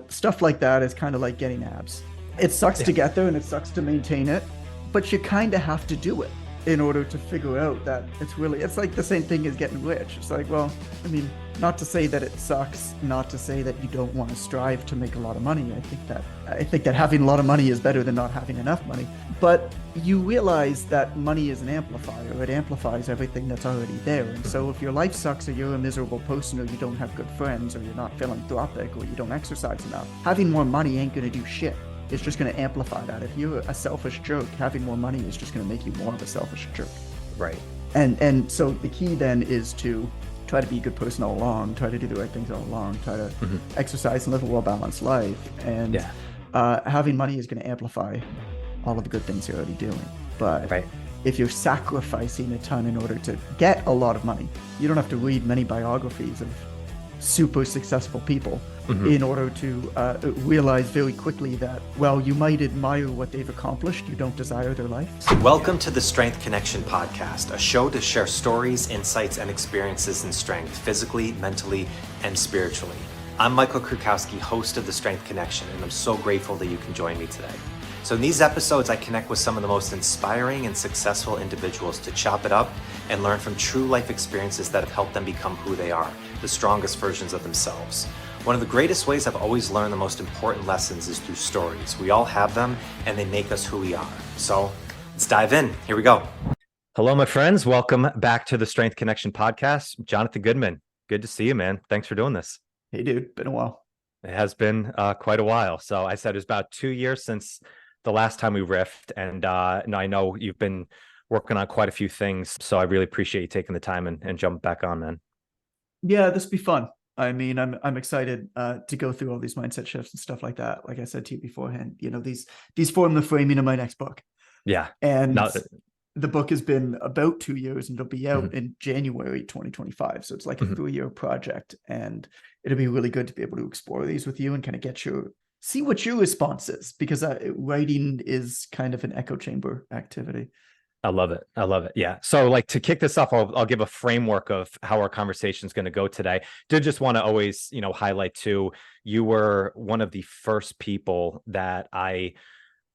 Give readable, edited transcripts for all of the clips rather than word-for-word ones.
Stuff like that is kind of like getting abs. It sucks Yeah. to get there and it sucks to maintain it, but you kind of have to do it in order to figure out that it's like the same thing as getting rich. It's like, well, I mean, not to say that it sucks, not to say that you don't want to strive to make a lot of money. I think that having a lot of money is better than not having enough money. But you realize that money is an amplifier. It amplifies everything that's already there. And so if your life sucks or you're a miserable person or you don't have good friends or you're not philanthropic or you don't exercise enough, having more money ain't going to do shit. It's just going to amplify that. If you're a selfish jerk, having more money is just going to make you more of a selfish jerk. Right. And so the key then is to try to be a good person all along, try to do the right things all along, try to exercise and live a well-balanced life. And Yeah. having money is going to amplify all of the good things you're already doing. But Right. if you're sacrificing a ton in order to get a lot of money, you don't have to read many biographies of super successful people in order to realize very quickly that, well, you might admire what they've accomplished, you don't desire their life. Welcome to the Strength Connection Podcast, a show to share stories, insights, and experiences in strength, physically, mentally, and spiritually. I'm Michael Krukowski, host of the Strength Connection, and I'm so grateful that you can join me today. So in these episodes, I connect with some of the most inspiring and successful individuals to chop it up and learn from true life experiences that have helped them become who they are, the strongest versions of themselves. One of the greatest ways I've always learned the most important lessons is through stories. We all have them, and they make us who we are. So let's dive in. Here we go. Hello, my friends. Welcome back to the Strength Connection Podcast. Jonathan Goodman, good to see you, man. Thanks for doing this. Hey, dude, been a while. It has been quite a while. So I said it was about 2 years since the last time we riffed, and I know you've been working on quite a few things. So I really appreciate you taking the time and jump back on, man. Yeah, this will be fun. I mean, I'm excited to go through all these mindset shifts and stuff like that. Like I said to you beforehand, these form the framing of my next book. Yeah. And No. the book has been about 2 years and it'll be out in January 2025. So it's like a 3-year project, and it'll be really good to be able to explore these with you and kind of see what your response is, because writing is kind of an echo chamber activity. I love it. I love it. Yeah. So like to kick this off, I'll give a framework of how our conversation is going to go today. Did just want to always, highlight too, you were one of the first people that I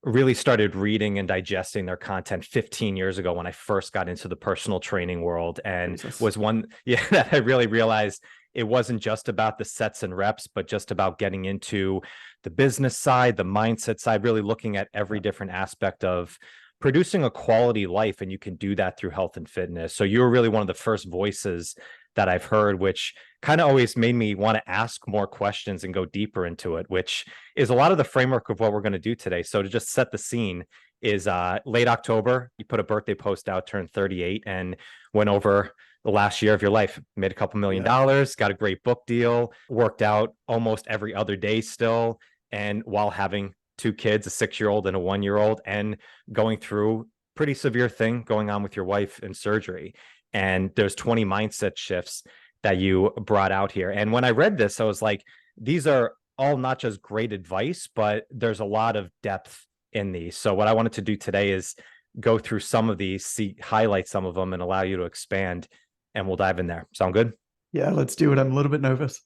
really started reading and digesting their content 15 years ago when I first got into the personal training world, and Jesus. was one, that I really realized it wasn't just about the sets and reps, but just about getting into the business side, the mindset side, really looking at every different aspect of producing a quality life. And you can do that through health and fitness. So you were really one of the first voices that I've heard, which kind of always made me want to ask more questions and go deeper into it, which is a lot of the framework of what we're going to do today. So to just set the scene is late October, you put a birthday post out, turned 38, and went over the last year of your life, made a couple $1 million, got a great book deal, worked out almost every other day still, and while having 2 kids, a 6-year-old and a 1-year-old, and going through pretty severe thing going on with your wife in surgery. And there's 20 mindset shifts that you brought out here. And when I read this, I was like, these are all not just great advice, but there's a lot of depth in these. So what I wanted to do today is go through some of these, highlight some of them, and allow you to expand, and we'll dive in there. Sound good? Yeah, let's do it. I'm a little bit nervous.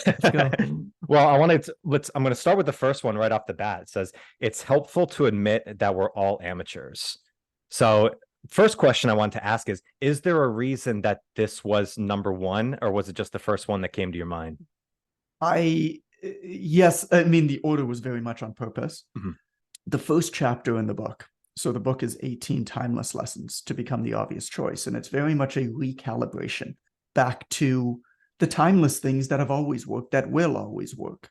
Let's go. Well, I'm going to start with the first one right off the bat. It says, it's helpful to admit that we're all amateurs. So first question I want to ask is there a reason that this was number one, or was it just the first one that came to your mind? Yes, I mean, the order was very much on purpose. The first chapter in the book, so the book is 18 timeless lessons to become the obvious choice. And it's very much a recalibration back to the timeless things that have always worked, that will always work.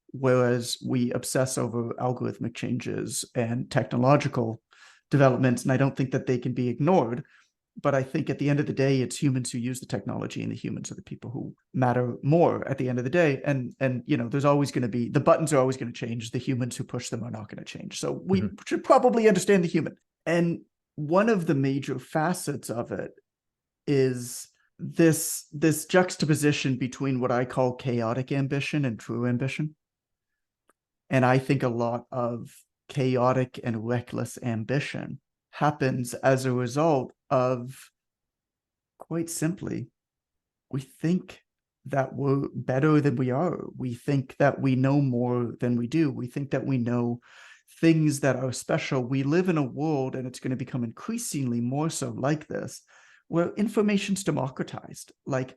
Whereas we obsess over algorithmic changes and technological developments, and I don't think that they can be ignored. But I think at the end of the day, it's humans who use the technology, and the humans are the people who matter more at the end of the day. And there's always going to be, the buttons are always going to change. The humans who push them are not going to change. So we should probably understand the human. And one of the major facets of it is this juxtaposition between what I call chaotic ambition and true ambition. And I think a lot of chaotic and reckless ambition happens as a result of, quite simply, we think that we're better than we are. We think that we know more than we do. We think that we know things that are special. We live in a world, and it's going to become increasingly more so like this, where information's democratized. Like,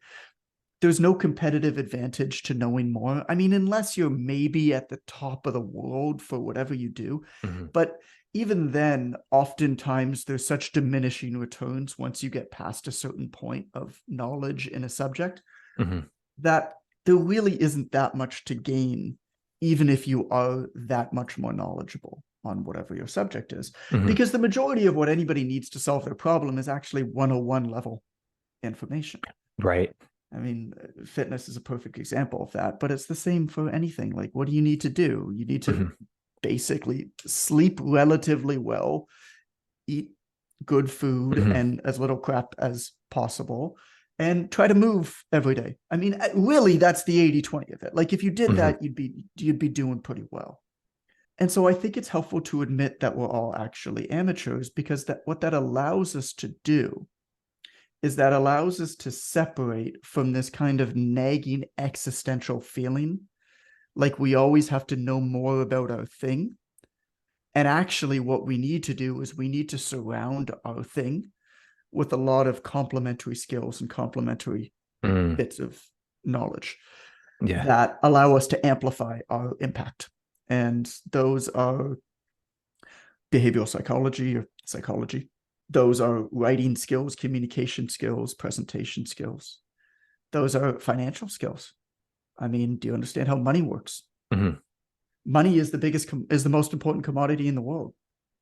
there's no competitive advantage to knowing more. I mean, unless you're maybe at the top of the world for whatever you do. Mm-hmm. But even then, oftentimes there's such diminishing returns once you get past a certain point of knowledge in a subject, Mm-hmm. that there really isn't that much to gain, even if you are that much more knowledgeable on whatever your subject is. Mm-hmm. Because the majority of what anybody needs to solve their problem is actually 101 level information. Right. I mean, fitness is a perfect example of that, but it's the same for anything. Like, what do you need to do? You need to Mm-hmm. basically sleep relatively well, eat good food Mm-hmm. and as little crap as possible, and try to move every day. I mean, really, that's the 80-20 of it. Like, if you did Mm-hmm. that, you'd be doing pretty well. And so I think it's helpful to admit that we're all actually amateurs, because what that allows us to do is that allows us to separate from this kind of nagging existential feeling, like we always have to know more about our thing. And actually what we need to do is we need to surround our thing with a lot of complementary skills and complementary bits of knowledge that allow us to amplify our impact. And those are behavioral psychology or psychology. Those are writing skills, communication skills, presentation skills. Those are financial skills. I mean, do you understand how money works? Mm-hmm. Money is the most important commodity in the world,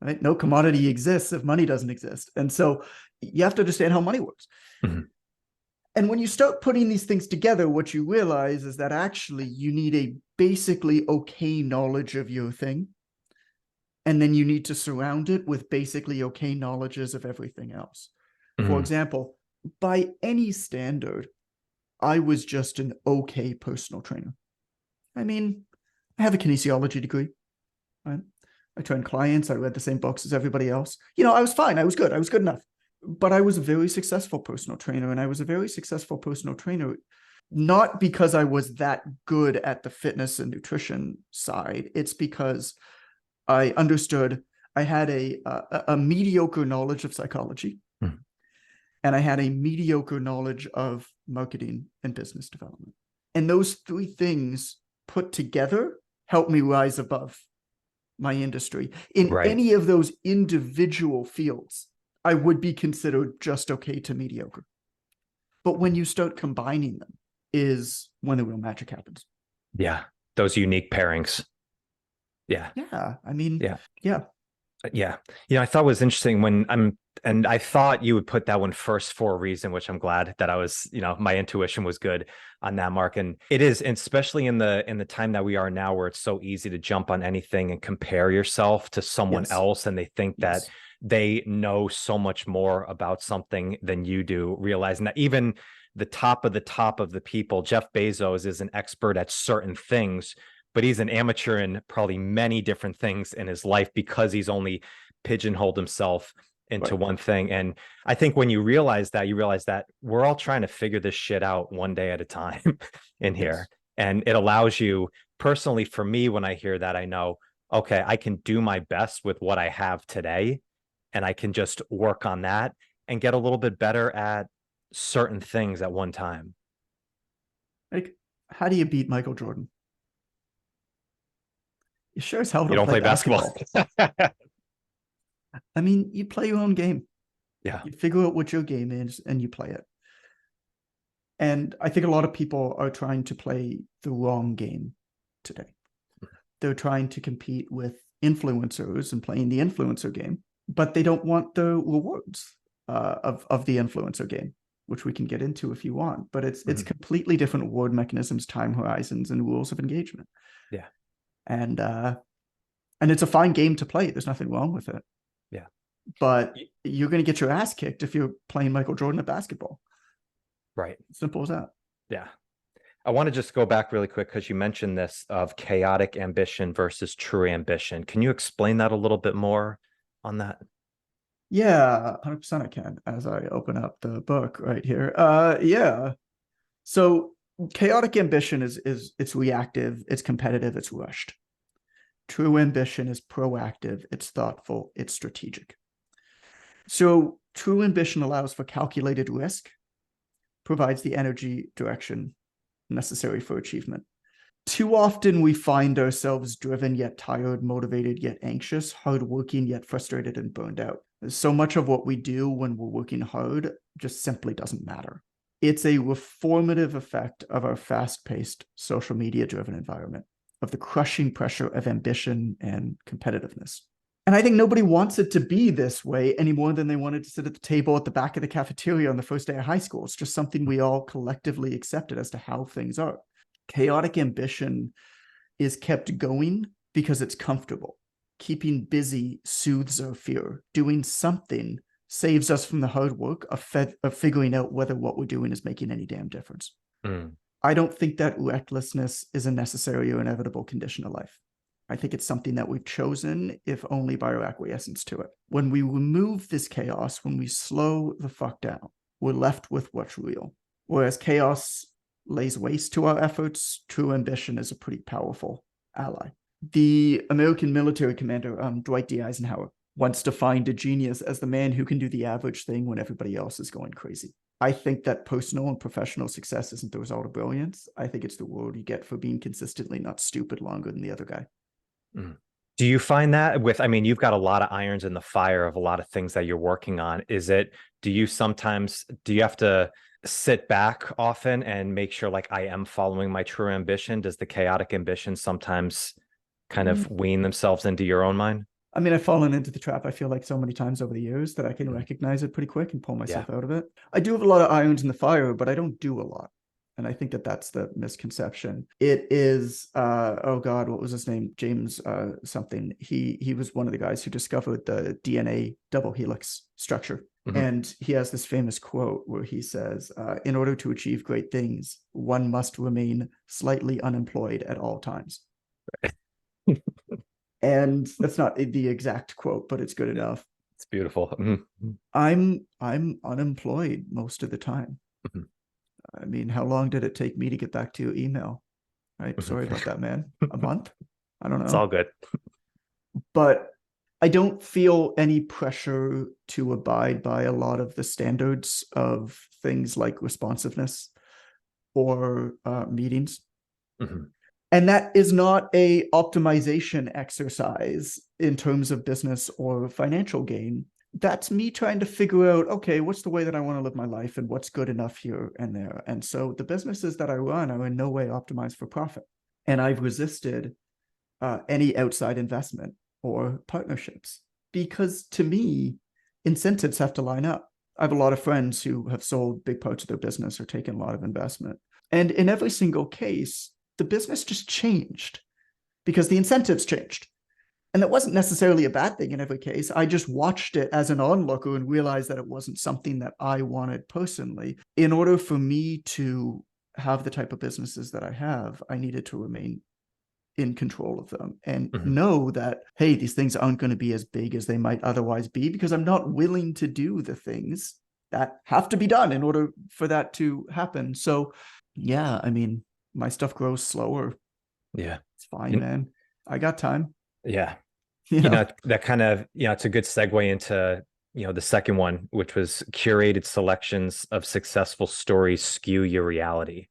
right? No commodity exists if money doesn't exist. And so you have to understand how money works. Mm-hmm. And when you start putting these things together, what you realize is that actually you need a basically okay knowledge of your thing. And then you need to surround it with basically okay knowledges of everything else. Mm-hmm. For example, by any standard, I was just an okay personal trainer. I mean, I have a kinesiology degree, right? I trained clients. I read the same books as everybody else. You know, I was fine. I was good. I was good enough. But I was a very successful personal trainer, and I was a very successful personal trainer not because I was that good at the fitness and nutrition side. It's because I understood, I had a mediocre knowledge of psychology, and I had a mediocre knowledge of marketing and business development. And those three things put together helped me rise above my industry. In any of those individual fields, I would be considered just okay to mediocre. But when you start combining them is when the real magic happens. Yeah. Those unique pairings. Yeah. Yeah. I mean, yeah. Yeah. Yeah. You know, I thought it was interesting and I thought you would put that one first for a reason, which I'm glad that I was, you know, my intuition was good on that, Mark. And it is, and especially in the time that we are now, where it's so easy to jump on anything and compare yourself to someone else. And they think that they know so much more about something than you do, realizing that even the top of the people, Jeff Bezos, is an expert at certain things, but he's an amateur in probably many different things in his life because he's only pigeonholed himself into one thing. And I think when you realize that we're all trying to figure this shit out one day at a time in here. And it allows you personally, for me, when I hear that, I know, okay, I can do my best with what I have today, and I can just work on that and get a little bit better at certain things at one time. Like, how do you beat Michael Jordan? You sure as hell don't play basketball. I mean, you play your own game. Yeah. You figure out what your game is and you play it. And I think a lot of people are trying to play the wrong game today. They're trying to compete with influencers and playing the influencer game, but they don't want the rewards of the influencer game, which we can get into if you want. But it's completely different reward mechanisms, time horizons, and rules of engagement. Yeah. And it's a fine game to play. There's nothing wrong with it. Yeah. But you're going to get your ass kicked if you're playing Michael Jordan at basketball. Right. Simple as that. Yeah. I want to just go back really quick because you mentioned this of chaotic ambition versus true ambition. Can you explain that a little bit more on that? Yeah, 100% I can, as I open up the book right here. Yeah. So Chaotic ambition is it's reactive, it's competitive, it's rushed. True ambition is proactive, it's thoughtful, it's strategic. So true ambition allows for calculated risk, provides the energy, direction necessary for achievement. Too often we find ourselves driven yet tired, motivated yet anxious, hardworking yet frustrated and burned out. So much of what we do when we're working hard just simply doesn't matter. It's a reformative effect of our fast-paced, social media-driven environment, of the crushing pressure of ambition and competitiveness. And I think nobody wants it to be this way any more than they wanted to sit at the table at the back of the cafeteria on the first day of high school. It's just something we all collectively accepted as to how things are. Chaotic ambition is kept going because it's comfortable. Keeping busy soothes our fear. Doing something saves us from the hard work of figuring out whether what we're doing is making any damn difference. I don't think that recklessness is a necessary or inevitable condition of life. I think it's something that we've chosen, if only by our acquiescence to it. When we remove this chaos, when we slow the fuck down, we're left with what's real. Whereas chaos lays waste to our efforts, true ambition is a pretty powerful ally. The American military commander, Dwight D. Eisenhower, once defined a genius as the man who can do the average thing when everybody else is going crazy. I think that personal and professional success isn't the result of brilliance. I think it's the reward you get for being consistently not stupid longer than the other guy. Do you find that with, I mean, you've got a lot of irons in the fire of a lot of things that you're working on. Do you have to sit back often and make sure like I am following my true ambition? Does the chaotic ambition sometimes kind of wean themselves into your own mind? I mean, I've fallen into the trap, I feel like, so many times over the years that I can recognize it pretty quick and pull myself out of it. I do have a lot of irons in the fire, but I don't do a lot. And I think that that's the misconception. It is, oh God, what was his name? James something. He was one of the guys who discovered the DNA double helix structure. And he has this famous quote where he says, in order to achieve great things, one must remain slightly unemployed at all times. And that's not the exact quote, but it's good enough. It's beautiful. I'm unemployed most of the time. I mean, how long did it take me to get back to your email? Right? Sorry about that, man. A month? I don't know. It's all good. But I don't feel any pressure to abide by a lot of the standards of things like responsiveness or meetings. And that is not a optimization exercise in terms of business or financial gain. That's me trying to figure out, okay, what's the way that I want to live my life and what's good enough here and there. And so the businesses that I run are in no way optimized for profit. And I've resisted any outside investment or partnerships because to me, incentives have to line up. I have a lot of friends who have sold big parts of their business or taken a lot of investment. And in every single case, the business just changed because the incentives changed. And that wasn't necessarily a bad thing in every case. I just watched it as an onlooker and realized that it wasn't something that I wanted personally. In order for me to have the type of businesses that I have, I needed to remain in control of them and know that, hey, these things aren't going to be as big as they might otherwise be because I'm not willing to do the things that have to be done in order for that to happen. So yeah, I mean, my stuff grows slower. Yeah. It's fine, man. I got time. Yeah. You know, that kind of, it's a good segue into, the second one, which was curated selections of successful stories skew your reality.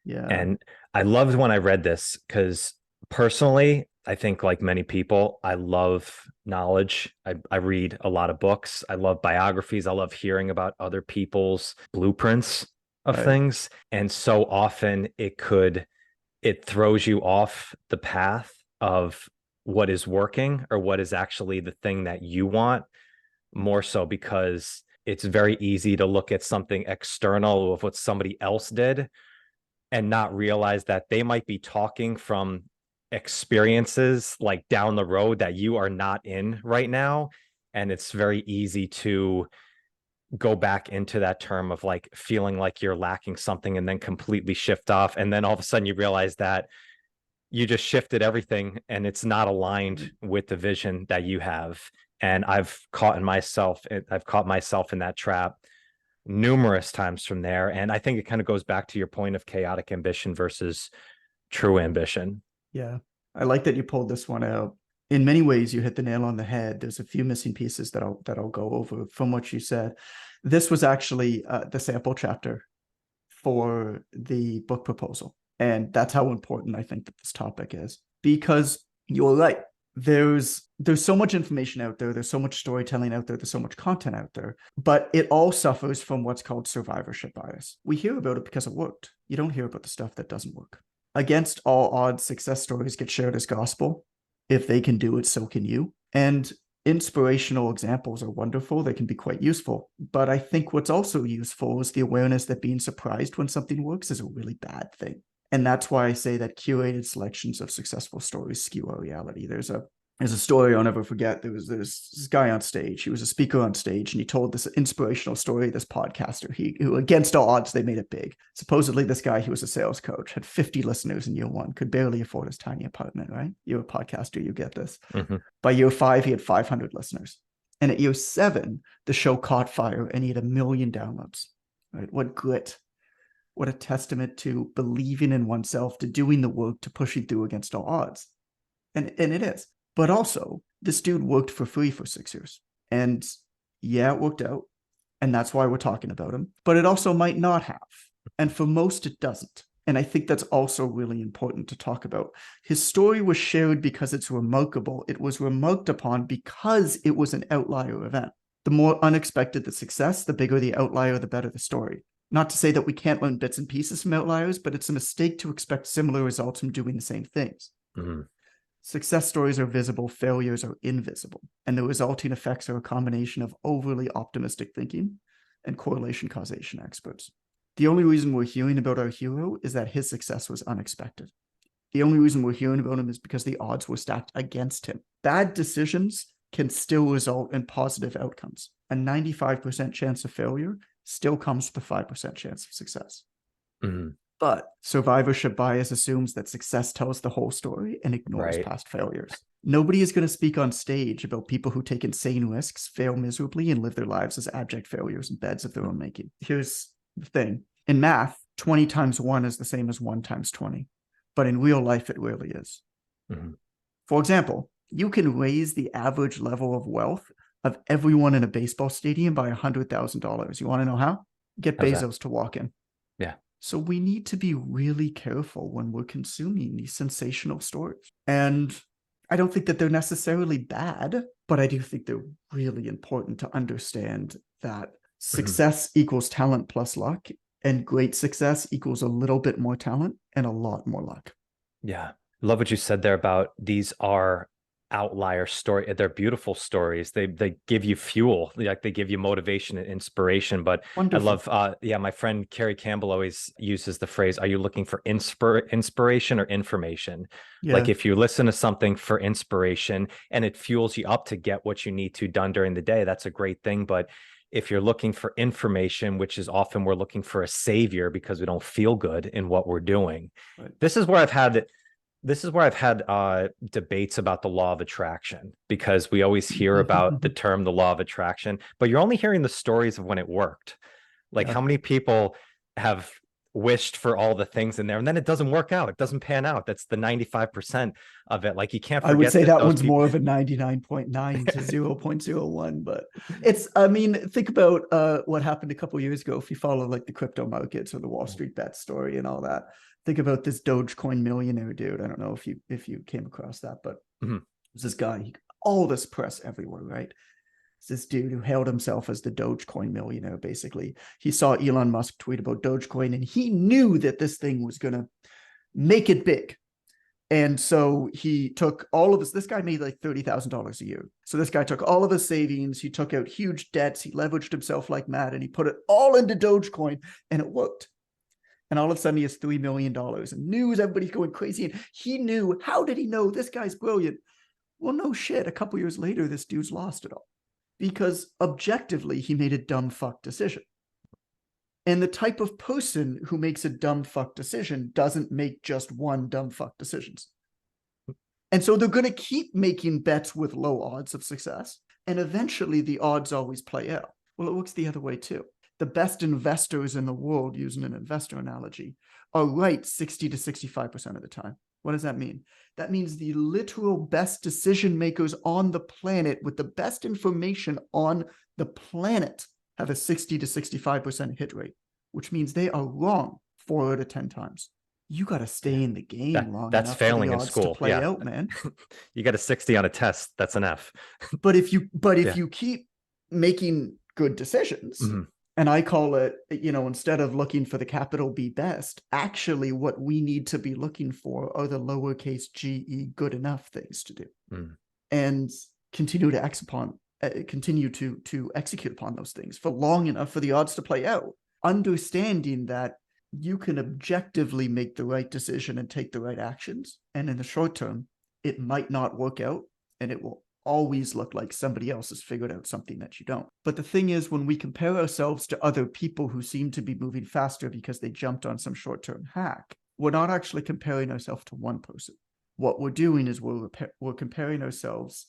Yeah. And I loved when I read this because personally, I think like many people, I love knowledge. I read a lot of books. I love biographies. I love hearing about other people's blueprints of things. And so often it throws you off the path of what is working or what is actually the thing that you want, more so because it's very easy to look at something external of what somebody else did and not realize that they might be talking from experiences like down the road that you are not in right now. And it's very easy to go back into that term of like feeling like you're lacking something and then completely shift off. And then all of a sudden you realize that you just shifted everything and it's not aligned with the vision that you have. And I've caught myself in that trap numerous times from there. And I think it kind of goes back to your point of chaotic ambition versus true ambition. Yeah. I like that you pulled this one out. In many ways, you hit the nail on the head. There's a few missing pieces that I'll go over from what you said. This was actually the sample chapter for the book proposal. And that's how important I think that this topic is, because you're right. There's so much information out there. There's so much storytelling out there. There's so much content out there, but it all suffers from what's called survivorship bias. We hear about it because it worked. You don't hear about the stuff that doesn't work. Against all odds, success stories get shared as gospel. If they can do it, so can you. And inspirational examples are wonderful. They can be quite useful. But I think what's also useful is the awareness that being surprised when something works is a really bad thing. And that's why I say that curated selections of successful stories skew our reality. There's a story I'll never forget. There was this guy on stage. He was a speaker on stage, and he told this inspirational story. This podcaster, who against all odds, they made it big. Supposedly, this guy, he was a sales coach, had 50 listeners in year 1, could barely afford his tiny apartment, right? You're a podcaster, you get this. Mm-hmm. By year 5, he had 500 listeners. And at year 7, the show caught fire, and he had 1 million downloads, right? What grit. What a testament to believing in oneself, to doing the work, to pushing through against all odds. And it is. But also, this dude worked for free for 6 years. And yeah, it worked out. And that's why we're talking about him. But it also might not have. And for most, it doesn't. And I think that's also really important to talk about. His story was shared because it's remarkable. It was remarked upon because it was an outlier event. The more unexpected the success, the bigger the outlier, the better the story. Not to say that we can't learn bits and pieces from outliers, but it's a mistake to expect similar results from doing the same things. Mm-hmm. Success stories are visible, failures are invisible, and the resulting effects are a combination of overly optimistic thinking and correlation causation experts. The only reason we're hearing about our hero is that his success was unexpected. The only reason we're hearing about him is because the odds were stacked against him. Bad decisions can still result in positive outcomes. A 95% chance of failure still comes with a 5% chance of success. Mm-hmm. But survivorship bias assumes that success tells the whole story and ignores past failures. Nobody is going to speak on stage about people who take insane risks, fail miserably, and live their lives as abject failures in beds of their own making. Here's the thing. In math, 20 times 1 is the same as 1 times 20. But in real life, it rarely is. Mm-hmm. For example, you can raise the average level of wealth of everyone in a baseball stadium by $100,000. You want to know how? Get Bezos to walk in. Yeah. So we need to be really careful when we're consuming these sensational stories. And I don't think that they're necessarily bad, but I do think they're really important to understand that success equals talent plus luck, and great success equals a little bit more talent and a lot more luck. Yeah. Love what you said there about these are outlier story. They're beautiful stories. They give you fuel, like they give you motivation and inspiration. But wonderful. I love, my friend Carrie Campbell always uses the phrase, are you looking for inspiration or information? Yeah. Like if you listen to something for inspiration and it fuels you up to get what you need to done during the day, that's a great thing. But if you're looking for information, which is often we're looking for a savior because we don't feel good in what we're doing. Right. This is where I've had debates about the law of attraction, because we always hear about the term, the law of attraction, but you're only hearing the stories of when it worked. Like how many people have wished for all the things in there and then it doesn't work out. It doesn't pan out. That's the 95% of it. Like you can't forget. I would say that one's more of a 99.9 to 0.01, but think about what happened a couple of years ago. If you follow like the crypto markets or the Wall Street bet story and all that, think about this Dogecoin millionaire dude. I don't know if you came across that, but there's this guy, all this press everywhere, right? It's this dude who hailed himself as the Dogecoin millionaire, basically. He saw Elon Musk tweet about Dogecoin and he knew that this thing was going to make it big. And so he took all of this guy made like $30,000 a year. So this guy took all of his savings, he took out huge debts, he leveraged himself like mad, and he put it all into Dogecoin, and it worked. And all of a sudden he has $3 million and news, everybody's going crazy. And he knew, how did he know this guy's brilliant? Well, no shit. A couple years later, this dude's lost it all because objectively he made a dumb fuck decision. And the type of person who makes a dumb fuck decision doesn't make just one dumb fuck decisions. And so they're going to keep making bets with low odds of success. And eventually the odds always play out. Well, it works the other way too. the best investors in the world, using an investor analogy, are right 60 to 65% of the time. What does that mean? That means the literal best decision makers on the planet with the best information on the planet have a 60 to 65% hit rate, which means they are wrong 4 out of 10 times. You got to stay in the game long that's enough failing for the in odds school. to play out, man. You got a 60 on a test. That's an F. But if you keep making good decisions, and I call it, instead of looking for the capital B best, actually what we need to be looking for are the lowercase ge good enough things to do, and continue to execute upon those things for long enough for the odds to play out, understanding that you can objectively make the right decision and take the right actions. And in the short term, it might not work out, and it will always look like somebody else has figured out something that you don't. But the thing is, when we compare ourselves to other people who seem to be moving faster because they jumped on some short-term hack, we're not actually comparing ourselves to one person. What we're doing is we're comparing ourselves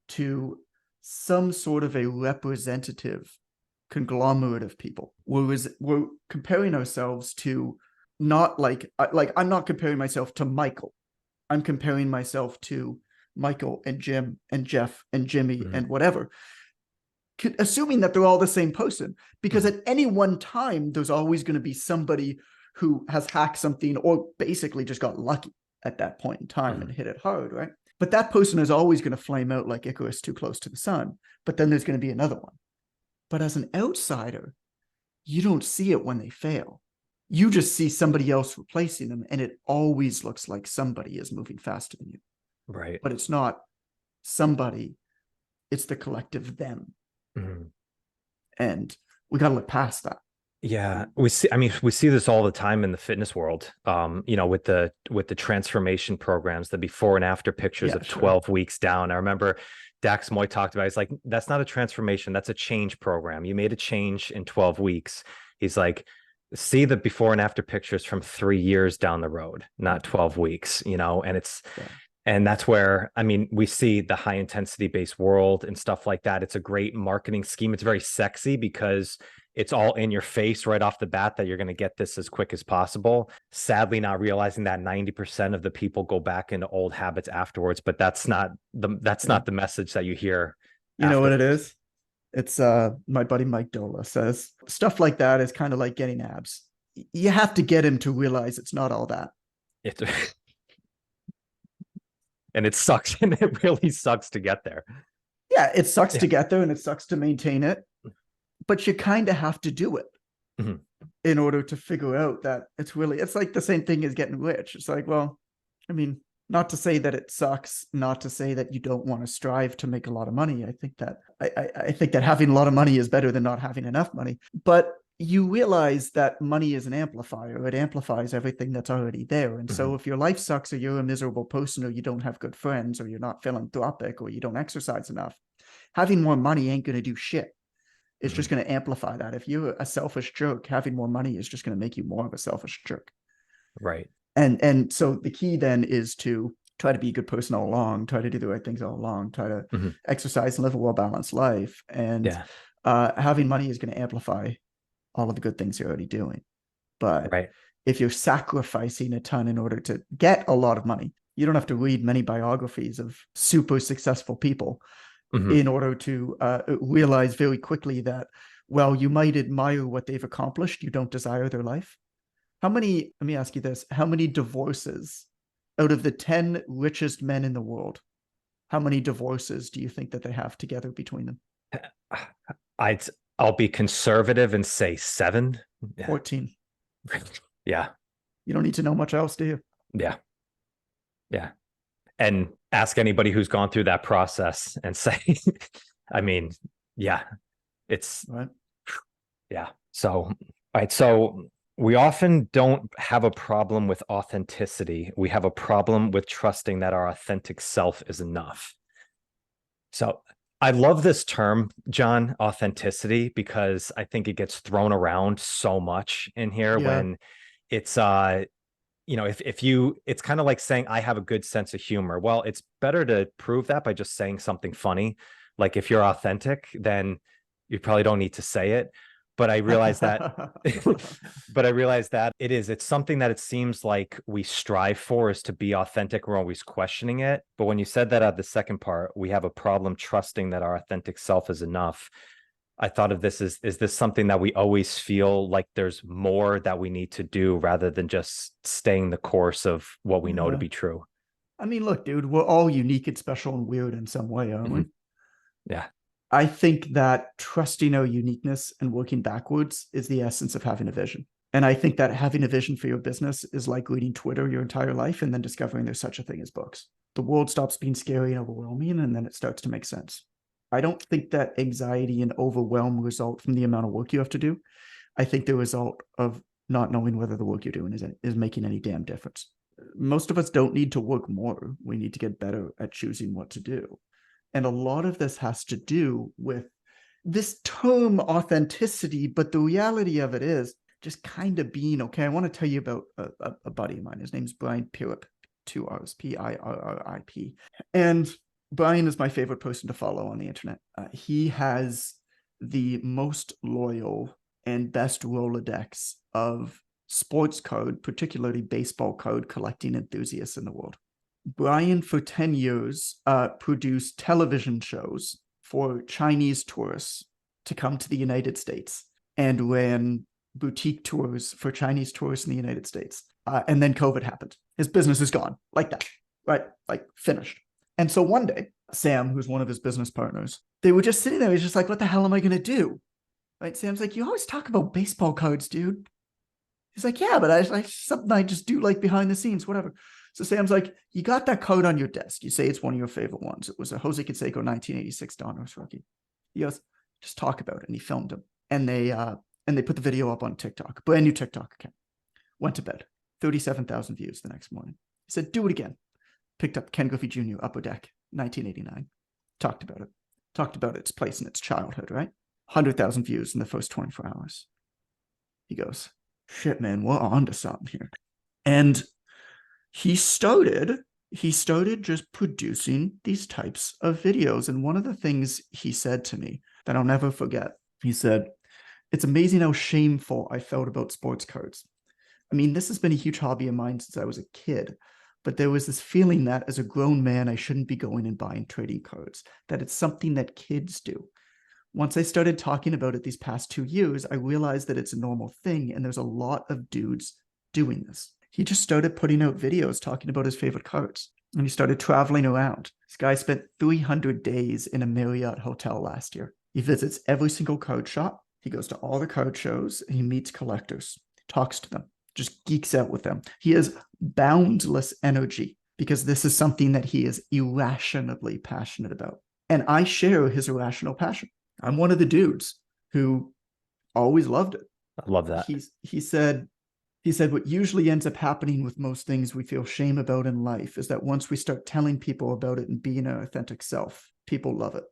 to some sort of a representative conglomerate of people. We're comparing ourselves to, not like I'm not comparing myself to Michael. I'm comparing myself to Michael and Jim and Jeff and Jimmy and whatever, assuming that they're all the same person, because at any one time, there's always going to be somebody who has hacked something or basically just got lucky at that point in time and hit it hard, right? But that person is always going to flame out like Icarus too close to the sun. But then there's going to be another one. But as an outsider, you don't see it when they fail. You just see somebody else replacing them, and it always looks like somebody is moving faster than you. Right. But it's not somebody, it's the collective them. And we got to look past that. Yeah, we see this all the time in the fitness world. With the transformation programs, the before and after pictures of 12 weeks down. I remember Dax Moy talked about, he's like, that's not a transformation, that's a change program. You made a change in 12 weeks. He's like, see the before and after pictures from 3 years down the road, not 12 weeks, and it's and that's where, we see the high intensity based world and stuff like that. It's a great marketing scheme. It's very sexy because it's all in your face right off the bat that you're going to get this as quick as possible. Sadly, not realizing that 90% of the people go back into old habits afterwards, but that's not the message that you hear. You know what it is? It's my buddy Mike Dola says stuff like that is kind of like getting abs. You have to get him to realize it's not all that. And it sucks, and it really sucks to get there. Yeah, it sucks to get there, and it sucks to maintain it. But you kind of have to do it in order to figure out that it's like the same thing as getting rich. It's like, well, not to say that it sucks, not to say that you don't want to strive to make a lot of money. I think that having a lot of money is better than not having enough money. But you realize that money is an amplifier. It amplifies everything that's already there. And so if your life sucks, or you're a miserable person, or you don't have good friends, or you're not philanthropic, or you don't exercise enough, having more money ain't going to do shit. It's just going to amplify that. If you're a selfish jerk, having more money is just going to make you more of a selfish jerk. Right. And so the key then is to try to be a good person all along, try to do the right things all along, try to exercise and live a well-balanced life. And having money is going to amplify all of the good things you're already doing. But if you're sacrificing a ton in order to get a lot of money, you don't have to read many biographies of super successful people in order to realize very quickly that, well, you might admire what they've accomplished, you don't desire their life. Let me ask you this, how many divorces out of the 10 richest men in the world, how many divorces do you think that they have together between them? I'll be conservative and say 7. 14. Yeah. You don't need to know much else, do you? Yeah. Yeah. And ask anybody who's gone through that process and say, it's right. Yeah. So, so we often don't have a problem with authenticity. We have a problem with trusting that our authentic self is enough. So I love this term, Jon, authenticity, because I think it gets thrown around so much in here when it's, it's kind of like saying, I have a good sense of humor. Well, it's better to prove that by just saying something funny. Like if you're authentic, then you probably don't need to say it. but I realized that it's something that it seems like we strive for, is to be authentic. We're always questioning it. But when you said that at the second part, we have a problem trusting that our authentic self is enough. I thought of this as, is this something that we always feel like there's more that we need to do rather than just staying the course of what we know to be true? I mean, look, dude, we're all unique and special and weird in some way, aren't we? Yeah. I think that trusting our uniqueness and working backwards is the essence of having a vision. And I think that having a vision for your business is like reading Twitter your entire life and then discovering there's such a thing as books. The world stops being scary and overwhelming, and then it starts to make sense. I don't think that anxiety and overwhelm result from the amount of work you have to do. I think the result of not knowing whether the work you're doing is making any damn difference. Most of us don't need to work more. We need to get better at choosing what to do. And a lot of this has to do with this term authenticity, but the reality of it is just kind of being okay. I want to tell you about a buddy of mine. His name's Brian Pirrip, 2 R's, Pirrip. And Brian is my favorite person to follow on the internet. He has the most loyal and best Rolodex of sports card, particularly baseball card collecting enthusiasts in the world. Brian, for 10 years, produced television shows for Chinese tourists to come to the United States and ran boutique tours for Chinese tourists in the United States. And then COVID happened. His business is gone like that, right? Like finished. And so one day, Sam, who's one of his business partners, they were just sitting there. He's just like, what the hell am I going to do? Right? Sam's like, you always talk about baseball cards, dude. He's like, yeah, but I something I just do like behind the scenes, whatever. So Sam's like, you got that card on your desk. You say it's one of your favorite ones. It was a Jose Canseco 1986 Donruss rookie. He goes, just talk about it. And he filmed him. And they put the video up on TikTok, brand new TikTok account. Went to bed. 37,000 views the next morning. He said, do it again. Picked up Ken Griffey Jr., Upper Deck, 1989. Talked about it. Talked about its place in its childhood, right? 100,000 views in the first 24 hours. He goes, shit, man, we're on to something here. And he started just producing these types of videos. And one of the things he said to me that I'll never forget, he said, it's amazing how shameful I felt about sports cards. I mean, this has been a huge hobby of mine since I was a kid, but there was this feeling that as a grown man, I shouldn't be going and buying trading cards, that it's something that kids do. Once I started talking about it these past 2 years, I realized that it's a normal thing, and there's a lot of dudes doing this. He just started putting out videos talking about his favorite cards, and he started traveling around. This guy spent 300 days in a Marriott hotel last year. He visits every single card shop. He goes to all the card shows, and he meets collectors, talks to them, just geeks out with them. He has boundless energy because this is something that he is irrationally passionate about. And I share his irrational passion. I'm one of the dudes who always loved it. I love that. He said what usually ends up happening with most things we feel shame about in life is that once we start telling people about it and being our authentic self, people love it.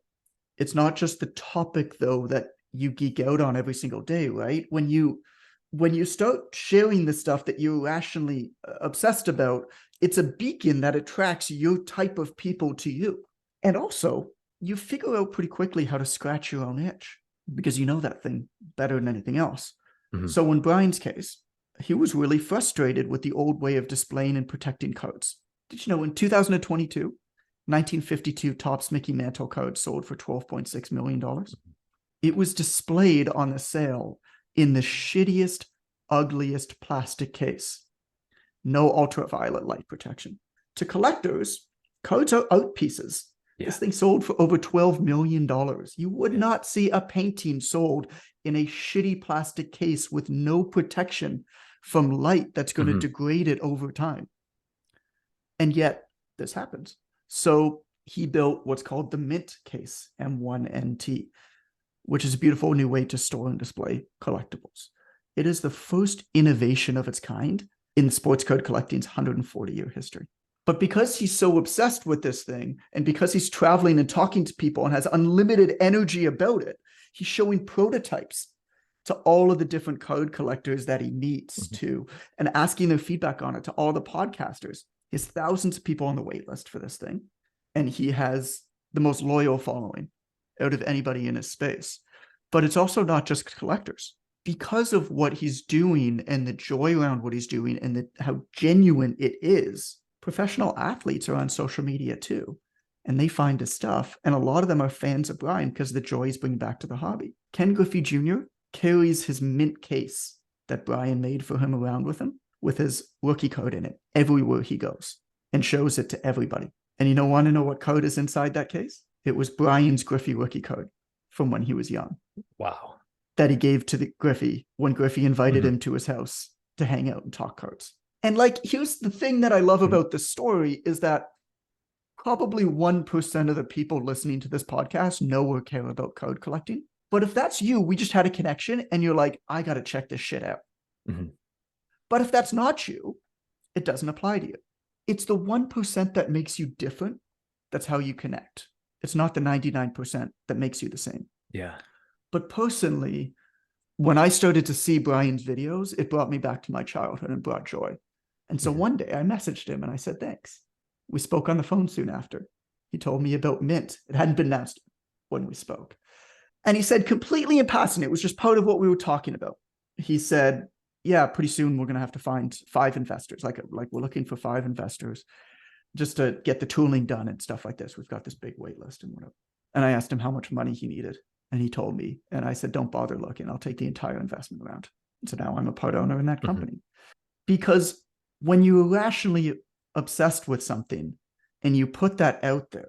It's not just the topic, though, that you geek out on every single day, right? When you start sharing the stuff that you're rationally obsessed about, it's a beacon that attracts your type of people to you. And also, you figure out pretty quickly how to scratch your own itch because you know that thing better than anything else. Mm-hmm. So in Brian's case, he was really frustrated with the old way of displaying and protecting cards. Did you know in 2022, 1952 Topps Mickey Mantle card sold for $12.6 million? It was displayed on a sale in the shittiest, ugliest plastic case. No ultraviolet light protection. To collectors, cards are art pieces. Yeah. This thing sold for over $12 million. You would not see a painting sold in a shitty plastic case with no protection from light that's going to degrade it over time. And yet, this happens. So he built what's called the Mint case, M1NT, which is a beautiful new way to store and display collectibles. It is the first innovation of its kind in sports card collecting's 140-year history. But because he's so obsessed with this thing, and because he's traveling and talking to people and has unlimited energy about it, he's showing prototypes to all of the different card collectors that he meets to, and asking their feedback on it to all the podcasters. He has thousands of people on the wait list for this thing, and he has the most loyal following out of anybody in his space. But it's also not just collectors. Because of what he's doing and the joy around what he's doing and how genuine it is, professional athletes are on social media too. And they find his stuff. And a lot of them are fans of Brian because of the joy he's bringing back to the hobby. Ken Griffey Jr. carries his mint case that Brian made for him around with him with his rookie code in it everywhere he goes and shows it to everybody. And you want to know what code is inside that case? It was Brian's Griffey rookie code from when he was young. Wow. That he gave to the Griffey when Griffey invited him to his house to hang out and talk cards. And here's the thing that I love about this story is that probably 1% of the people listening to this podcast know or care about code collecting. But if that's you, we just had a connection and you're like, I got to check this shit out. But if that's not you, it doesn't apply to you. It's the 1% that makes you different. That's how you connect. It's not the 99% that makes you the same. Yeah. But personally, when I started to see Brian's videos, it brought me back to my childhood and brought joy. And so one day I messaged him and I said, thanks. We spoke on the phone soon after. He told me about Mint. It hadn't been announced when we spoke. And he said, completely in passing, it was just part of what we were talking about. He said, yeah, pretty soon we're going to have to find 5 investors. Like we're looking for 5 investors just to get the tooling done and stuff like this. We've got this big wait list and whatever. And I asked him how much money he needed. And he told me, and I said, don't bother looking. I'll take the entire investment round. And so now I'm a part owner in that company. Because when you're irrationally obsessed with something and you put that out there,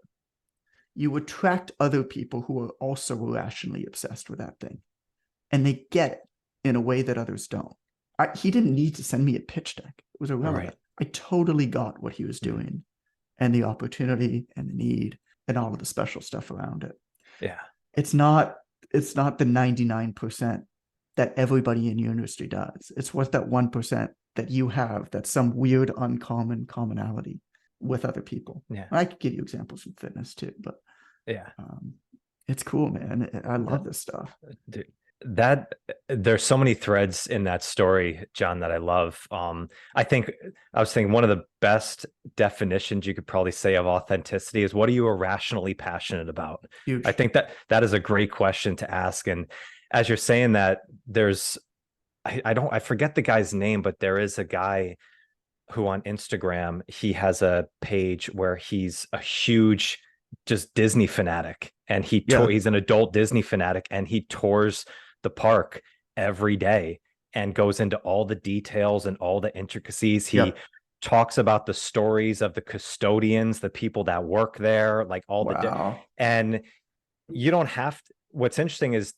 you attract other people who are also irrationally obsessed with that thing. And they get it in a way that others don't. He didn't need to send me a pitch deck. It was irrelevant. Right. I totally got what he was doing and the opportunity and the need and all of the special stuff around it. Yeah. It's not the 99% that everybody in your industry does. It's what that 1% that you have, that's some weird uncommon commonality with other people. Yeah. I could give you examples from fitness too, but yeah, it's cool, man. I love this stuff. Dude, there's so many threads in that story, Jon, that I love. I was thinking one of the best definitions you could probably say of authenticity is, what are you irrationally passionate about? Huge. I think that is a great question to ask. And as you're saying that, there's, I forget the guy's name, but there is a guy who on Instagram, he has a page where he's a huge just Disney fanatic, and he's an adult Disney fanatic, and he tours the park every day and goes into all the details and all the intricacies. He talks about the stories of the custodians, the people that work there, like all and you don't have to, what's interesting is,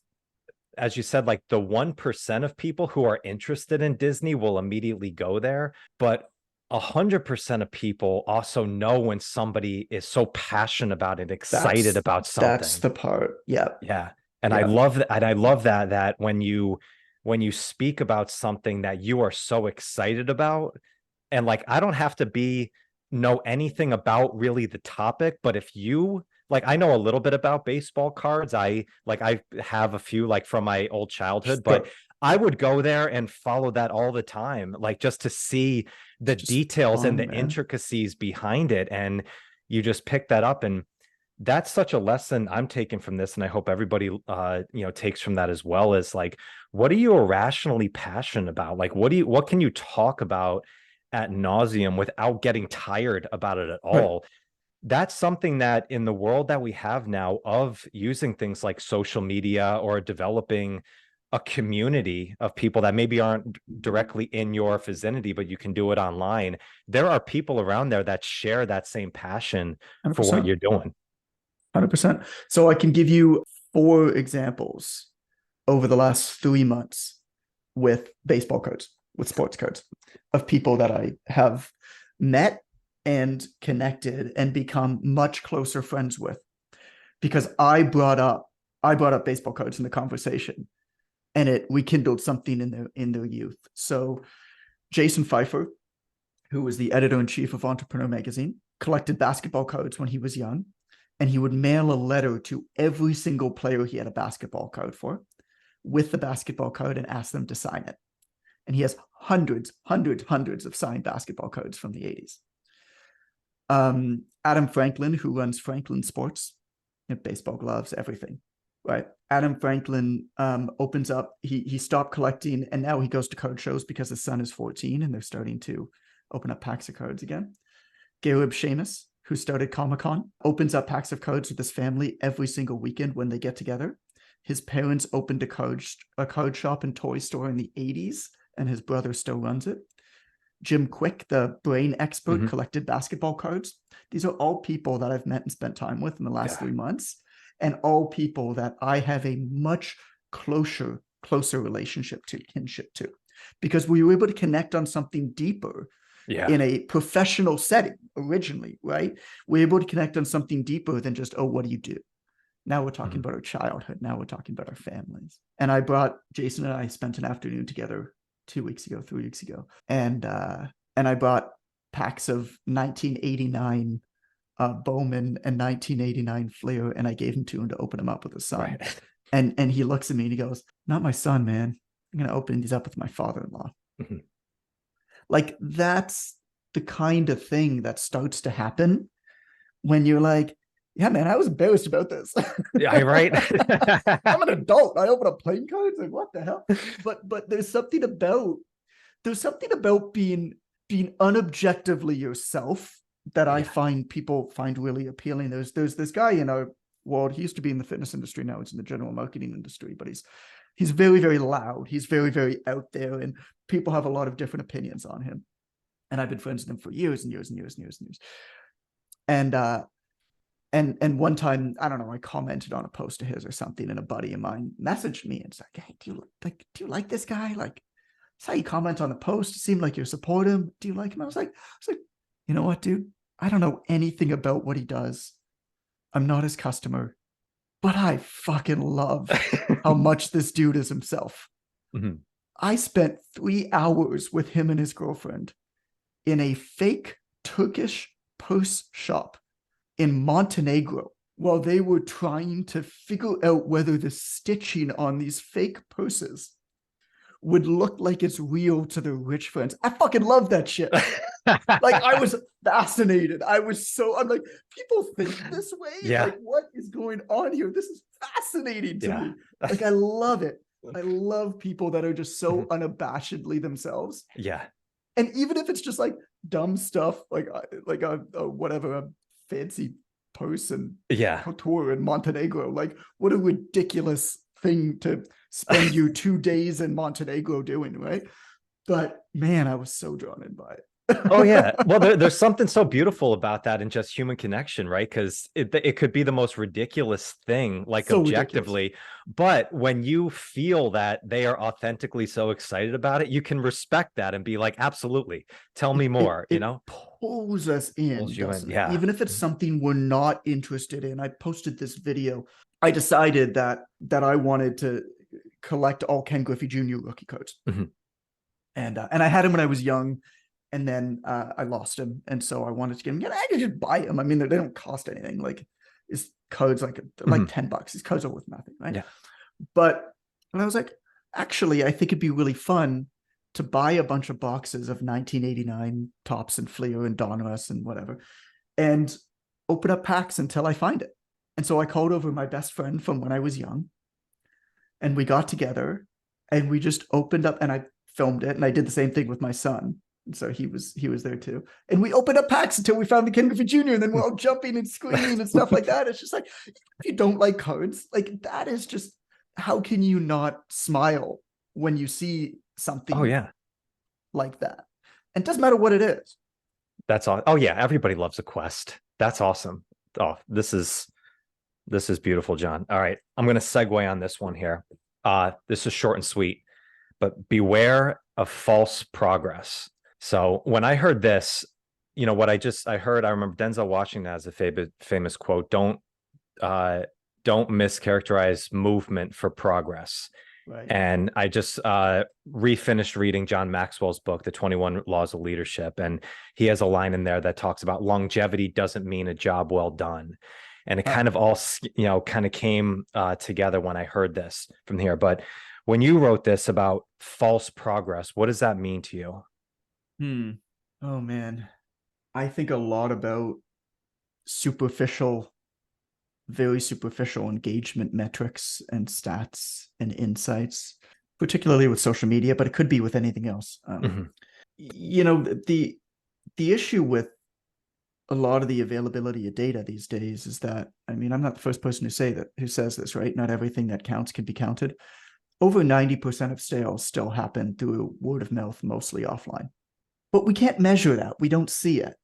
as you said, like the 1% of people who are interested in Disney will immediately go there, but 100% of people also know when somebody is so passionate about it, excited about something. That's the part. Yeah. And I love that. And I love that when you speak about something that you are so excited about, and like, I don't have to know anything about really the topic, but if you I know a little bit about baseball cards. I have a few from my old childhood, but I would go there and follow that all the time, just to see the details and the intricacies behind it. And you just pick that up. And that's such a lesson I'm taking from this. And I hope everybody, takes from that as well, is what are you irrationally passionate about? What can you talk about ad nauseum without getting tired about it at all? Right. That's something that in the world that we have now of using things like social media or developing a community of people that maybe aren't directly in your vicinity, but you can do it online. There are people around there that share that same passion 100%. For what you're doing. 100%. So I can give you 4 examples over the last 3 months with baseball cards, with sports cards, of people that I have met and connected and become much closer friends with, because I brought up baseball cards in the conversation, and it rekindled something in their youth. So Jason Pfeiffer, who was the editor-in-chief of Entrepreneur Magazine, collected basketball cards when he was young, and he would mail a letter to every single player he had a basketball card for with the basketball card and ask them to sign it. And he has hundreds of signed basketball cards from the 80s. Adam Franklin, who runs Franklin Sports, baseball gloves, everything. right? Adam Franklin opens up, he stopped collecting, and now he goes to card shows because his son is 14 and they're starting to open up packs of cards again. Caleb Seamus, who started Comic-Con, opens up packs of cards with his family every single weekend when they get together. His parents opened a card shop and toy store in the 80s, and his brother still runs it. Jim Quick, the brain expert, collected basketball cards. These are all people that I've met and spent time with in the last 3 months, and all people that I have a much closer relationship to, kinship to, because we were able to connect on something deeper in a professional setting originally, right? We're able to connect on something deeper than just, oh, what do you do? Now we're talking about our childhood. Now we're talking about our families. And Jason and I spent an afternoon together 3 weeks ago. And I brought packs of 1989 Bowman and 1989 Flair, and I gave him to him to open them up with his son. Right. And he looks at me and he goes, not my son, man. I'm going to open these up with my father-in-law. Like, that's the kind of thing that starts to happen when you're like, yeah, man, I was embarrassed about this. Yeah, right. I'm an adult. I open up playing cards. Like, what the hell? But there's something about being unobjectively yourself that I find people find really appealing. There's this guy in our world. He used to be in the fitness industry. Now he's in the general marketing industry, but he's very, very loud. He's very, very out there, and people have a lot of different opinions on him. And I've been friends with him for years and years and years and years and years. And one time, I don't know, I commented on a post of his or something, and a buddy of mine messaged me and said, hey, do you like this guy? Like, that's how you comment on the post. It seemed like you support him. Do you like him? I was like, you know what, dude? I don't know anything about what he does. I'm not his customer, but I fucking love how much this dude is himself. I spent 3 hours with him and his girlfriend in a fake Turkish purse shop in Montenegro while they were trying to figure out whether the stitching on these fake purses would look like it's real to their rich friends. I fucking love that shit. Like, I was fascinated. I'm like, people think this way? Yeah. Like, what is going on here? This is fascinating to me. Like, I love it. I love people that are just so unabashedly themselves. Yeah. And even if it's just like dumb stuff, like a whatever, a fancy person tour in Montenegro, like, what a ridiculous thing to spend you 2 days in Montenegro doing, right? But man, I was so drawn in by it. Oh yeah. Well, there's something so beautiful about that in just human connection, right? Because it could be the most ridiculous thing, like, so objectively, ridiculous. But when you feel that they are authentically so excited about it, you can respect that and be like, absolutely, tell me more. It pulls us in, pulls you in. Yeah. Even if it's something we're not interested in. I posted this video. I decided that I wanted to collect all Ken Griffey Jr. rookie cards, and I had him when I was young. And then I lost him. And so I wanted to get him again. I could just buy him. I mean, they don't cost anything. Like, his code's like $10. His codes are worth nothing, right? Yeah. But I was like, actually, I think it'd be really fun to buy a bunch of boxes of 1989 Topps and Fleer and Donruss and whatever, and open up packs until I find it. And so I called over my best friend from when I was young, and we got together and we just opened up, and I filmed it, and I did the same thing with my son. And so he was there too. And we opened up packs until we found the Ken Griffey Jr. And then we're all jumping and screaming and stuff like that. It's just like, if you don't like cards, like, that is just, how can you not smile when you see something like that? And it doesn't matter what it is. That's all. Oh yeah. Everybody loves a quest. That's awesome. Oh, this is beautiful, Jon. All right. I'm going to segue on this one here. This is short and sweet, but beware of false progress. So when I heard this, you know, what I remember Denzel Washington has a famous quote, don't mischaracterize movement for progress. Right. And I just refinished reading John Maxwell's book, The 21 Laws of Leadership. And he has a line in there that talks about longevity doesn't mean a job well done. And it kind of all, kind of came together when I heard this from here. But when you wrote this about false progress, what does that mean to you? Oh man, I think a lot about superficial very superficial engagement metrics and stats and insights, particularly with social media, but it could be with anything else. You know, the issue with a lot of the availability of data these days is that, I mean, I'm not the first person who says this, right? Not everything that counts can be counted. Over 90% of sales still happen through word of mouth, mostly offline. But we can't measure that. We don't see it.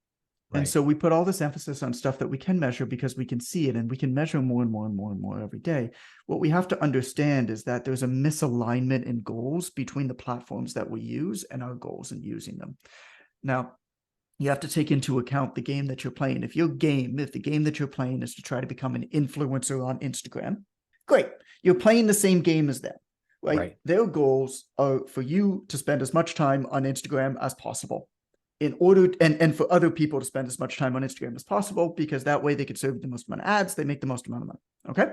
Right. And so we put all this emphasis on stuff that we can measure because we can see it, and we can measure more and more and more and more every day. What we have to understand is that there's a misalignment in goals between the platforms that we use and our goals in using them. Now, you have to take into account the game that you're playing. If the game that you're playing is to try to become an influencer on Instagram, great. You're playing the same game as them, right? Their goals are for you to spend as much time on Instagram as possible, in order and for other people to spend as much time on Instagram as possible, because that way they can serve the most amount of ads, they make the most amount of money. Okay,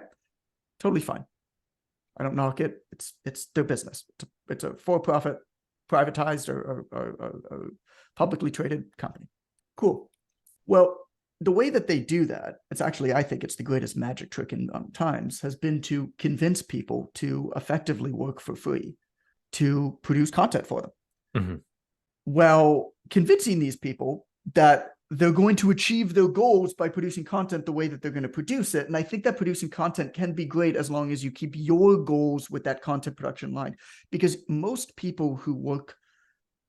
totally fine. I don't knock it. It's their business. It's a for-profit, privatized or publicly traded company. Cool. Well, the way that they do that, it's actually, I think it's the greatest magic trick in times, has been to convince people to effectively work for free, to produce content for them. Well, convincing these people that they're going to achieve their goals by producing content the way that they're going to produce it. And I think that producing content can be great as long as you keep your goals with that content production line, because most people who work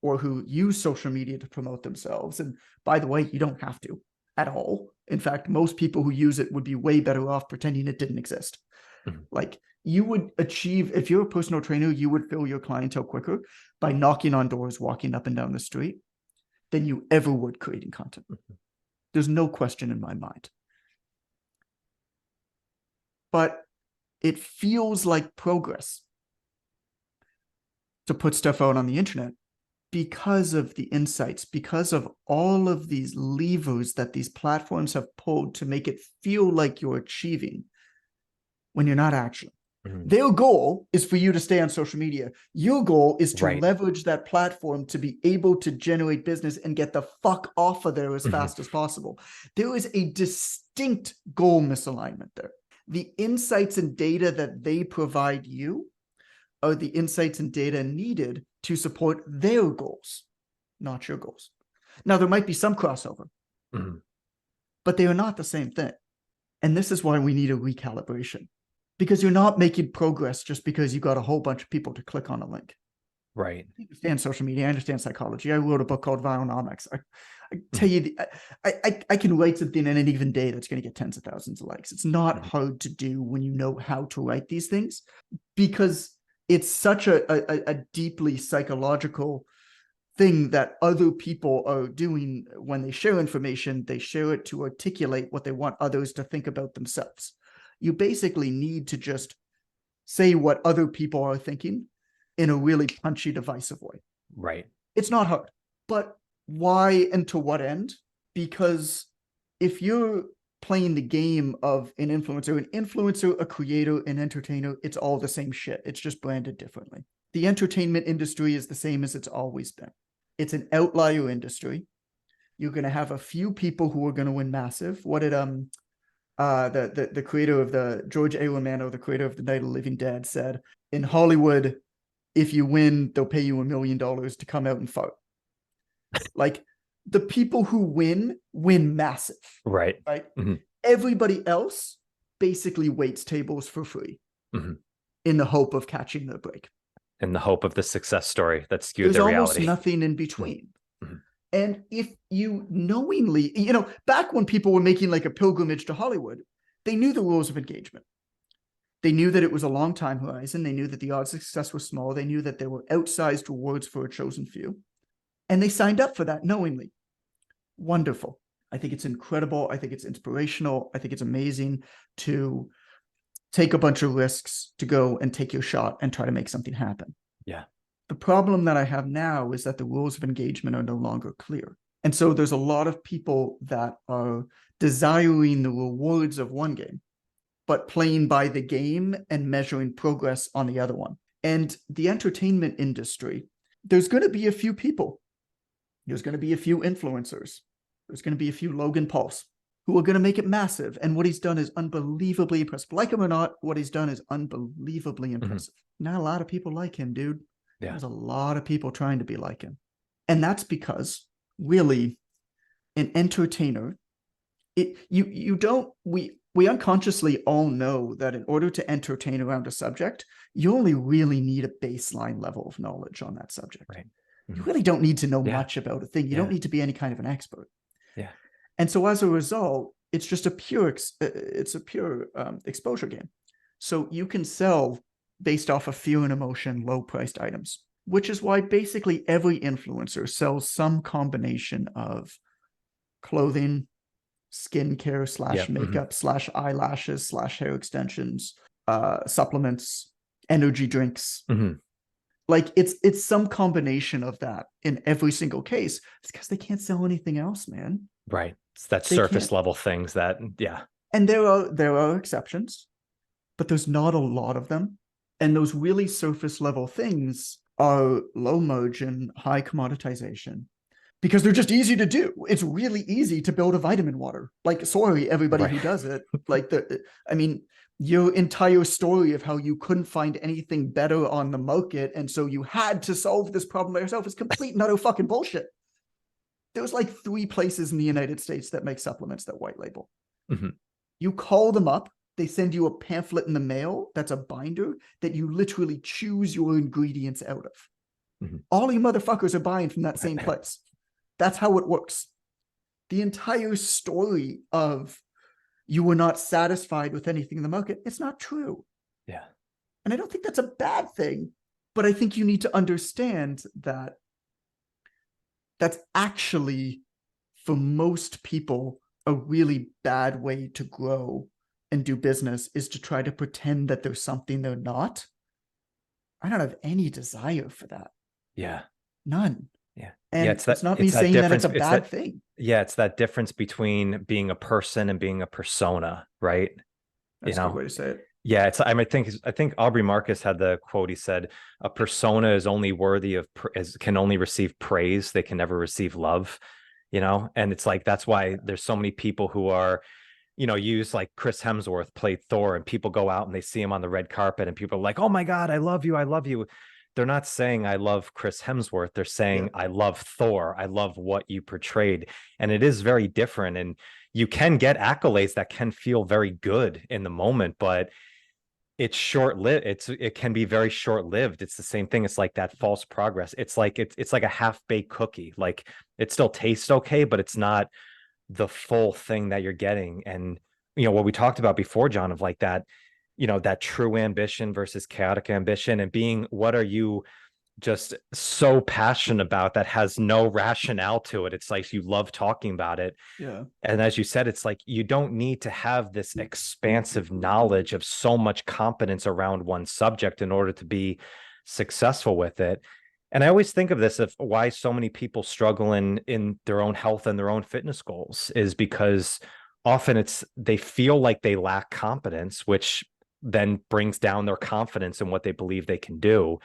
or who use social media to promote themselves, and by the way, you don't have to at all. In fact, most people who use it would be way better off pretending it didn't exist. Like, you would achieve, if you're a personal trainer, you would fill your clientele quicker by knocking on doors, walking up and down the street, than you ever would creating content. There's no question in my mind. But it feels like progress to put stuff out on the internet because of the insights, because of all of these levers that these platforms have pulled to make it feel like you're achieving when you're not actually. Their goal is for you to stay on social media. Your goal is to leverage that platform to be able to generate business and get the fuck off of there as fast as possible. There is a distinct goal misalignment there. The insights and data that they provide you are the insights and data needed to support their goals, not your goals. Now, there might be some crossover, but they are not the same thing. And this is why we need a recalibration. Because you're not making progress just because you got a whole bunch of people to click on a link. Right. I understand social media. I understand psychology. I wrote a book called Vironomics. I tell you, I can write something in any given day that's going to get tens of thousands of likes. It's not hard to do when you know how to write these things, because it's such a deeply psychological thing that other people are doing when they share information. They share it to articulate what they want others to think about themselves. You basically need to just say what other people are thinking in a really punchy, divisive way. Right. It's not hard. But why and to what end? Because if you're playing the game of an influencer, a creator, an entertainer, it's all the same shit. It's just branded differently. The entertainment industry is the same as it's always been. It's an outlier industry. You're going to have a few people who are going to win massive. What did the creator of the George A. Romano, the creator of The Night of the Living Dead, said, in Hollywood, if you win, they'll pay you $1 million to come out and fart. Like, the people who win massive. Right. Everybody else basically waits tables for free in the hope of catching the break. In the hope of the success story that skewed their reality. There's almost nothing in between. And if you knowingly, back when people were making like a pilgrimage to Hollywood, they knew the rules of engagement. They knew that it was a long time horizon. They knew that the odds of success were small. They knew that there were outsized rewards for a chosen few. And they signed up for that knowingly. Wonderful. I think it's incredible. I think it's inspirational. I think it's amazing to take a bunch of risks, to go and take your shot and try to make something happen. Yeah. The problem that I have now is that the rules of engagement are no longer clear. And so there's a lot of people that are desiring the rewards of one game, but playing by the game and measuring progress on the other one. And the entertainment industry, there's going to be a few people. There's going to be a few influencers. There's going to be a few Logan Pauls who are going to make it massive. And what he's done is unbelievably impressive. Like him or not, what he's done is unbelievably impressive. Not a lot of people like him, dude. Yeah. There's a lot of people trying to be like him. And that's because really an entertainer, we unconsciously all know that in order to entertain around a subject, you only really need a baseline level of knowledge on that subject. Right. You really don't need to know Yeah. much about a thing. You Yeah. don't need to be any kind of an expert. Yeah. And so as a result, it's just a pure exposure game. So you can sell based off of fear and emotion, low priced items, which is why basically every influencer sells some combination of clothing, skincare / makeup / eyelashes / hair extensions, supplements, energy drinks. Like it's some combination of that in every single case. It's because they can't sell anything else, man. Right. It's that They surface can't. level things that, yeah. And there are exceptions, but there's not a lot of them. And those really surface level things are low margin, high commoditization, because they're just easy to do. It's really easy to build a vitamin water. Like, sorry, everybody who does it. Like, your entire story of how you couldn't find anything better on the market, and so you had to solve this problem by yourself, is complete and utter fucking bullshit. There's like 3 places in the United States that make supplements that white label. You call them up, they send you a pamphlet in the mail that's a binder that you literally choose your ingredients out of. All you motherfuckers are buying from that same place. That's how it works. The entire story of you were not satisfied with anything in the market, it's not true. Yeah. And I don't think that's a bad thing, but I think you need to understand that that's actually, for most people, a really bad way to grow and do business, is to try to pretend that there's something they're not. I don't have any desire for that. Yeah. None. Yeah. And yeah, it's not me saying that it's a bad thing. Yeah. It's that difference between being a person and being a persona, right? That's a good way to say it. Yeah. I think Aubrey Marcus had the quote. He said, a persona is only worthy of, can only receive praise. They can never receive love, and it's like, that's why there's so many people who are, use like Chris Hemsworth played Thor, and people go out and they see him on the red carpet and people are like, oh my God, I love you. I love you. They're not saying I love Chris Hemsworth. They're saying, I love Thor. I love what you portrayed. And it is very different. And you can get accolades that can feel very good in the moment, but it's short-lived. It can be very short-lived. It's the same thing. It's like that false progress. It's like a half-baked cookie. Like, it still tastes okay, but it's not the full thing that you're getting. And what we talked about before, John, of like that, that true ambition versus chaotic ambition, and being, what are you just so passionate about that has no rationale to it? It's like you love talking about it. Yeah. And as you said, it's like you don't need to have this expansive knowledge of so much competence around one subject in order to be successful with it. And I always think of this, of why so many people struggle in their own health and their own fitness goals, is because often they feel like they lack competence, which then brings down their confidence in what they believe they can do.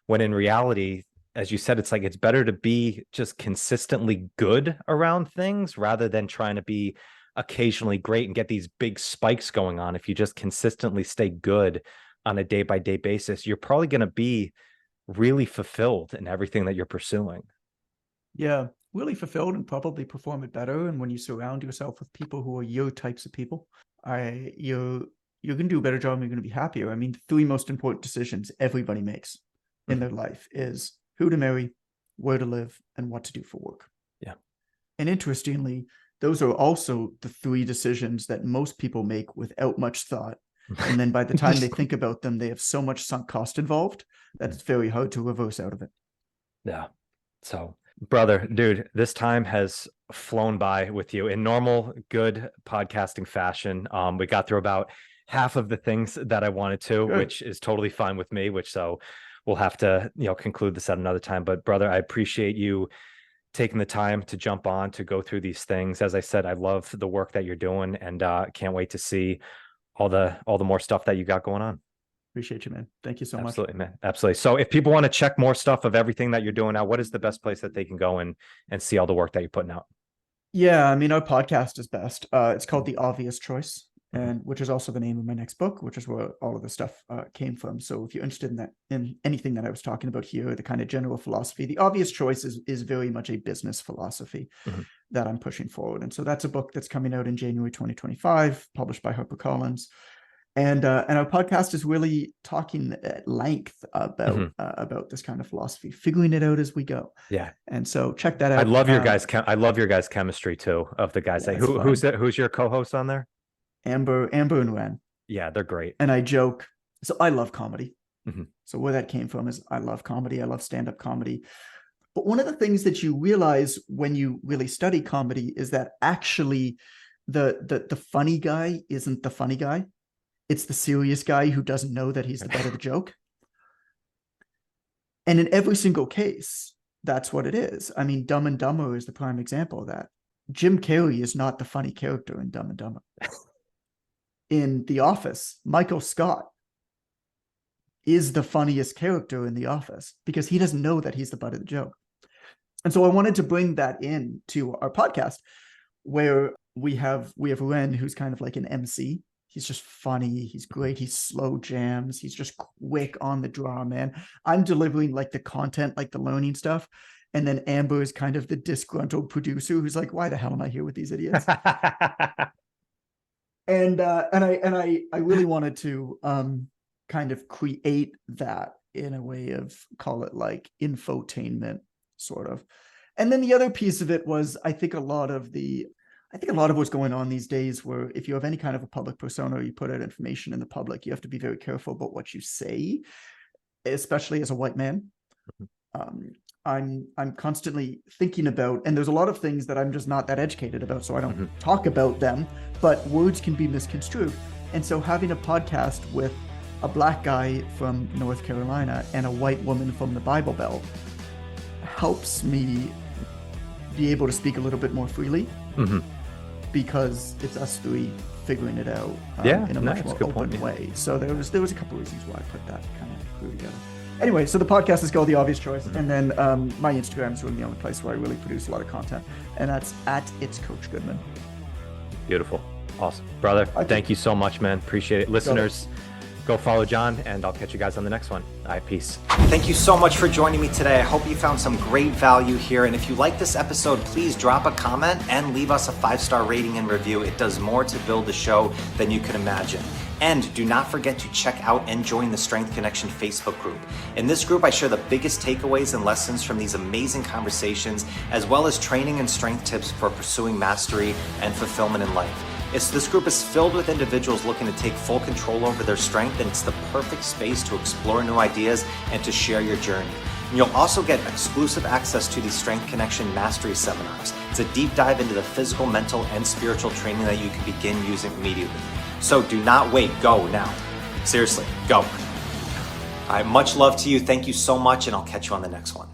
When in reality, as you said, it's like, it's better to be just consistently good around things rather than trying to be occasionally great and get these big spikes going on. If you just consistently stay good on a day-by-day basis, you're probably going to be really fulfilled in everything that you're pursuing. Yeah, really fulfilled, and probably perform it better. And when you surround yourself with people who are your types of people, you're going to do a better job and you're going to be happier. I mean, the 3 most important decisions everybody makes in their life is who to marry, where to live, and what to do for work. Yeah. And interestingly, those are also the 3 decisions that most people make without much thought. And then by the time they think about them, they have so much sunk cost involved that it's very hard to reverse out of it. Yeah. So, brother, dude, this time has flown by with you in normal, good podcasting fashion. We got through about half of the things that I wanted to, Good. Which is totally fine with me, so we'll have to, conclude this at another time. But brother, I appreciate you taking the time to jump on to go through these things. As I said, I love the work that you're doing, and can't wait to see all the more stuff that you got going on. Appreciate you, man. Thank you so much. Absolutely, man. Absolutely. So if people want to check more stuff of everything that you're doing now, what is the best place that they can go and see all the work that you're putting out? Yeah, I mean, our podcast is best. It's called The Obvious Choice, and which is also the name of my next book, which is where all of the stuff came from. So if you're interested in that, in anything that I was talking about here, the kind of general philosophy, The Obvious Choice is very much a business philosophy that I'm pushing forward. And so that's a book that's coming out in January 2025, published by HarperCollins. And our podcast is really talking at length about this kind of philosophy, figuring it out as we go. Yeah. And so check that out. I love your guys. I love your guys' chemistry too. Of the guys, who's your co-host on there? Amber and Ren. Yeah, they're great. And I joke. So I love comedy. So where that came from is I love comedy. I love stand-up comedy. But one of the things that you realize when you really study comedy is that actually the funny guy isn't the funny guy. It's the serious guy who doesn't know that he's the butt of the joke. And in every single case, that's what it is. I mean, Dumb and Dumber is the prime example of that. Jim Carrey is not the funny character in Dumb and Dumber. In The Office, Michael Scott is the funniest character in The Office because he doesn't know that he's the butt of the joke. And so I wanted to bring that in to our podcast where we have Ren, who's kind of like an MC. He's just funny. He's great. He's slow jams. He's just quick on the draw, man. I'm delivering like the content, like the learning stuff. And then Amber is kind of the disgruntled producer who's like, why the hell am I here with these idiots? And I really wanted to kind of create that in a way of, call it like infotainment sort of. And then the other piece of it was, I think a lot of what's going on these days, where if you have any kind of a public persona, or you put out information in the public, you have to be very careful about what you say, especially as a white man. I'm constantly thinking about, and there's a lot of things that I'm just not that educated about, so I don't talk about them, but words can be misconstrued. And so having a podcast with a black guy from North Carolina and a white woman from the Bible Belt helps me be able to speak a little bit more freely. Because it's us three figuring it out in a much more open way. So there was a couple of reasons why I put that kind of crew together. Anyway, so the podcast is called The Obvious Choice. And then my Instagram is really the only place where I really produce a lot of content. And that's at It's Coach Goodman. Beautiful. Awesome. Brother, thank you so much, man. Appreciate it. Listeners, go follow Jon, and I'll catch you guys on the next one. All right, peace. Thank you so much for joining me today. I hope you found some great value here. And if you like this episode, please drop a comment and leave us a 5-star rating and review. It does more to build the show than you can imagine. And do not forget to check out and join the Strength Connection Facebook group. In this group, I share the biggest takeaways and lessons from these amazing conversations, as well as training and strength tips for pursuing mastery and fulfillment in life. This group is filled with individuals looking to take full control over their strength, and it's the perfect space to explore new ideas and to share your journey. And you'll also get exclusive access to these Strength Connection Mastery seminars. It's a deep dive into the physical, mental, and spiritual training that you can begin using immediately. So do not wait, go now. Seriously, go. All right, much love to you. Thank you so much, and I'll catch you on the next one.